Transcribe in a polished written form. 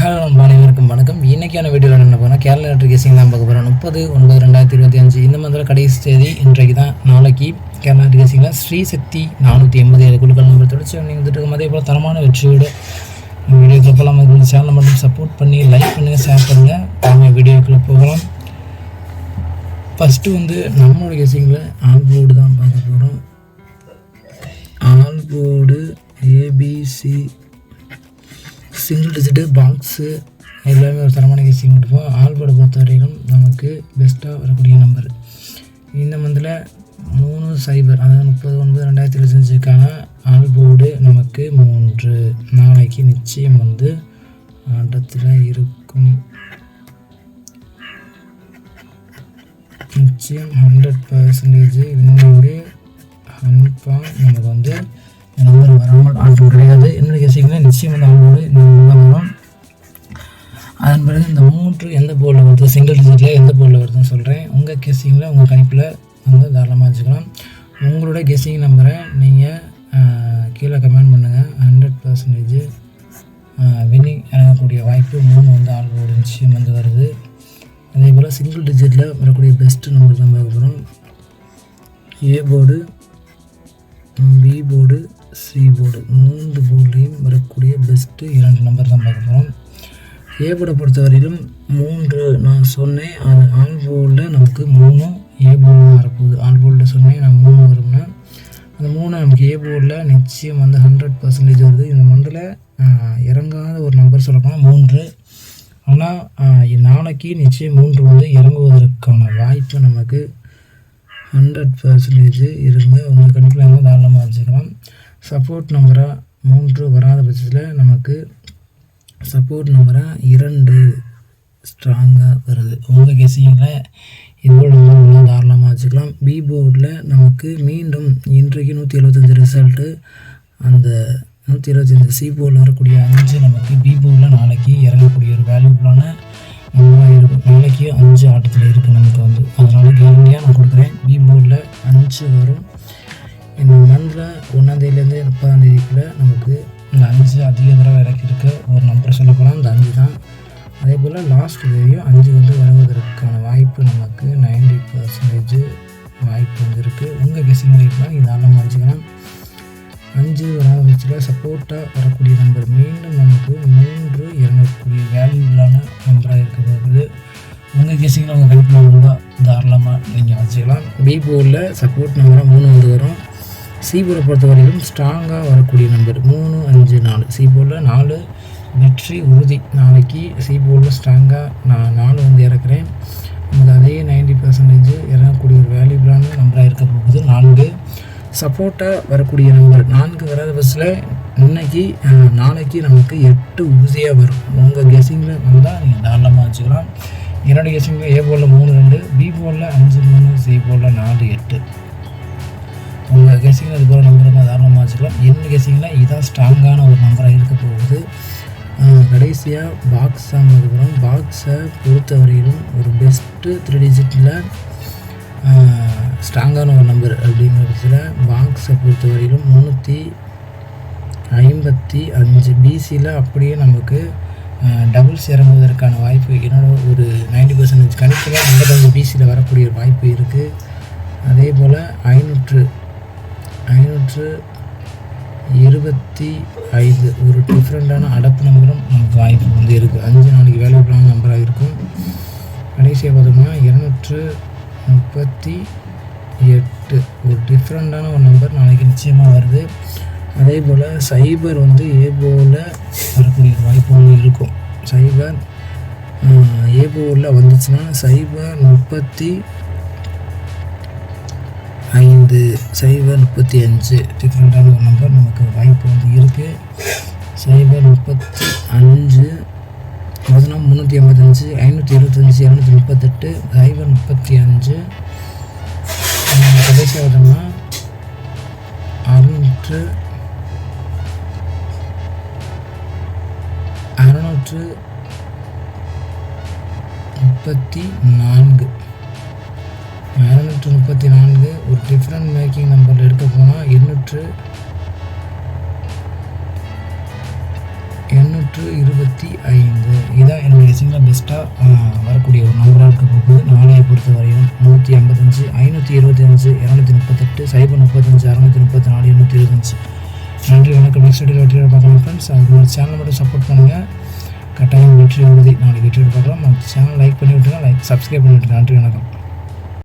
Hello நம்ம அனைவருக்கும் வணக்கம். இன்றைக்கான வீடியோவில் என்ன போனால் கேரளா லாட்ரி கேசிங் தான் பார்க்க போகிறோம். 30/9/2025 இந்த மந்தில் கடைசி தேதி இன்றைக்கு தான். நாளைக்கு கேரளா லாட்ரி கேசிங்கில் ஸ்ரீசக்தி 487 குழுக்கள் நம்பர் தொடர்ச்சி நீங்கள் வந்துட்டு அதே போல் தரமான வெற்றியோடு வீடியோக்குள்ளே போகலாம். இந்த சேனலை மட்டும் சப்போர்ட் பண்ணி லைக் பண்ணுங்கள், ஷேர் பண்ணுங்கள். நம்ம வீடியோக்குள்ளே போகலாம். ஃபஸ்ட்டு நம்மளோட கேசிங்கில் ஆல் போர்டு தான் பார்க்க போகிறோம். All board ABC single digit box எல்லாமே ஒரு தரமான கேசிங் கொடுப்போம். ஆல்போர்டை பொறுத்த வரைக்கும் நமக்கு பெஸ்ட்டாக வரக்கூடிய நம்பர் இந்த மந்தில் 30, அதாவது 30/9/2025க்கான ஆல்போர்டு நமக்கு 3. நாளைக்கு நிச்சயம் ஆட்டத்தில் இருக்கும். நிச்சயம் 100% வின்னிங்கு கன்ஃபார்ம். நமக்கு நம்பர் வராமல் ஆல்போர்டு கிடையாது. என்னுடைய கேசிங்கில் நிச்சயம் ஆல்போர்டு வரும். அதன் பிறகு இந்த 3 எந்த போர்டில் வருது, சிங்கிள் டிஜிட்டில் எந்த போர்டில் வருதுன்னு சொல்கிறேன். உங்கள் கேசிங்கில் உங்கள் கணிப்பில் தாராளமாக வச்சுக்கலாம். உங்களோட கெஸ்ஸிங் நம்பரை நீங்கள் கீழே கமெண்ட் பண்ணுங்கள். 100% வின்னிங் இறங்கக்கூடிய வாய்ப்பு 3 ஆல்போர்டு நிச்சயம் வருது. அதே போல் சிங்கிள் டிஜிட்டில் வரக்கூடிய பெஸ்ட்டு நம்பர் தான் பார்க்க போகிறோம். A board, B board, C board 3 போர்டுலேயும் வரக்கூடிய பெஸ்ட்டு 2 நம்பர் தான் பார்க்க போகிறோம். ஏ போர்டை பொறுத்தவரையிலும் 3 நான் சொன்னேன். அது ஆல் போர்டில் நமக்கு 3 ஏ போர்டு வரப்போகுது. ஆல் போர்டில் சொன்னேன் நான் 3 வரும்னா அந்த 3 நமக்கு ஏ போர்டில் நிச்சயம் 100% வருது. இந்த மந்தில் இறங்காத ஒரு நம்பர் சொல்லப்போனால் 3. ஆனால் நாளைக்கு நிச்சயம் 3 இறங்குவதற்கான வாய்ப்பு நமக்கு 100% இருங்க. உங்கள் கணிப்பில் தாராளமாக வச்சுக்கலாம். சப்போர்ட் நம்பராக 3 வராத பட்சத்தில் நமக்கு சப்போர்ட் நம்பராக 2 ஸ்ட்ராங்காக வருது. உங்கள் கெஸ்ஸிங்கில் இதுபோல் நம்பர் தாராளமாக வச்சுக்கலாம். பி போர்டில் நமக்கு மீண்டும் இன்றைக்கு 175 ரிசல்ட்டு. அந்த 125 சி போர்டில் வரக்கூடிய 5 நமக்கு பி போர்டில் நாளைக்கு இறங்கக்கூடிய ஒரு வேல்யூபிளான நம்பராக இருக்கும். நாளைக்கு 5 ஆட்டத்தில் இருக்குது நமக்கு அதனால் கேரண்டியாக நான் கொடுக்குறேன். பி போர்டில் 5 வரும். இந்த மந்தில் 1ஆந்தேதியிலேருந்து 30ஆந்தேதிக்குள்ளே நமக்கு இந்த 5 அதிக தடவை இறக்கியிருக்க ஒரு நம்பர் சொல்லப்போனால் இந்த 5 தான். அதே போல் லாஸ்ட் தேதியும் 5 வருவதற்கான வாய்ப்பு நமக்கு 90% வாய்ப்பு இருக்குது. உங்கள் கெஸ்ஸிங் இருக்கலாம், இது தாராளமாக வச்சுக்கலாம். 5 வராத பட்சத்தில் சப்போர்ட்டாக வரக்கூடிய நம்பர் மீண்டும் நமக்கு 3 இறங்கக்கூடிய வேல்யூபிளான நம்பராக இருக்க போகுது. உங்கள் கெஸ்ஸிங்கில் உங்கள் கணிப்பில் இருந்தால் தாராளமாக நீங்கள் வச்சுக்கலாம். பி போர்டில் சப்போர்ட் நம்பராக 3 வரும். சி போர்டை பொறுத்தவரையிலும் ஸ்ட்ராங்காக வரக்கூடிய நம்பர் 3, 5, 4. சி போர்டில் 4 வெற்றி உறுதி. நாளைக்கு சி போர்டில் ஸ்ட்ராங்காக நான் 4 இறக்குறேன். நமக்கு அதே 90% இறங்கக்கூடிய ஒரு வேல்யூபிளான நம்பராக இருக்க போகுது. 4 சப்போர்ட்டாக வரக்கூடிய நம்பர் 4 வராத பஸ்ஸில் நாளைக்கு நமக்கு 8 உறுதியாக வரும். உங்கள் கெஸ்ஸிங்கில் வந்தால் நீங்கள் தாராளமாக வச்சுக்கலாம். என்னோடய கெஸ்ஸிங்கில் ஏ போர்டில் 3, 2, பி போர்டில் 5, 3, சி போர்டில் 4, 8. உங்கள் கெஸ்ஸிங்கில் இது போல் நம்பர் தான் தாராளமாக வச்சுக்கலாம். என்னோடய கெஸ்ஸிங்கில் இதான் ஸ்ட்ராங்கான ஒரு நம்பராக இருக்க போகுது. கடைசியாக பாக்ஸ் தான் பார்க்குறோம். பாக்ஸை பொறுத்தவரையிலும் ஒரு பெஸ்ட்டு 3 டிஜிட்டில் ஸ்ட்ராங்கான ஒரு நம்பர் அப்படிங்கிற பட்சத்தில் பாக்ஸை பொறுத்தவரையிலும் 355 பிசியில் அப்படியே நமக்கு டபுள்ஸ் இறங்குவதற்கான வாய்ப்பு என்னோட ஒரு 90% கணிப்பில் 55 பிசியில் வரக்கூடிய வாய்ப்பு இருக்குது. அதே போல் 525 ஒரு டிஃப்ரெண்ட்டான அடப்பு நம்பரும் நமக்கு வாய்ப்பு இருக்குது. 5 நாளைக்கு வேல்யூபிளான நம்பராக இருக்கும். கடைசியாக பார்த்தோம்னா 238 ஒரு டிஃப்ரெண்ட்டான ஒரு நம்பர் நாளைக்கு நிச்சயமாக வருது. அதே போல் சைபர் ஏ போர்டில் வரக்கூடிய வாய்ப்பு இருக்கும். சைபர் ஏ போர்டில் வந்துச்சுன்னா சைபர் 35 டிஃப்ரெண்ட்டான ஒரு நம்பர் நமக்கு வாய்ப்பு இருக்குது. சைபர் 35 பார்த்தோன்னா 385, 525, 238, சைபர் 35. கடைசியாக பார்த்தோம்னா 634 634 ஒரு டிஃப்ரெண்ட் மேக்கிங் நம்பரில் எடுக்க போனால் 825 மேட்சிங்கில் பெஸ்ட்டாக வரக்கூடிய ஒரு நம்பராக இருக்க போகுது. நாளையை பொறுத்த வரையும் 155, 525, 238, 035, 634, 825. நன்றி, வணக்கம். நெக்ஸ்ட் வீடியோ வெற்றியோட பார்க்கலாம் ஃப்ரெண்ட்ஸ். அதுக்கு சேனலை மட்டும் சப்போர்ட் பண்ணுங்கள். கட்டாயம் வெற்றி உறுதி. நாளைக்கு வெற்றியோட பார்க்கலாம். சேனல் லைக் பண்ணி விட்டுருங்க, சப்ஸ்கிரைப் பண்ணி விட்டுருங்க. நன்றி, வணக்கம்.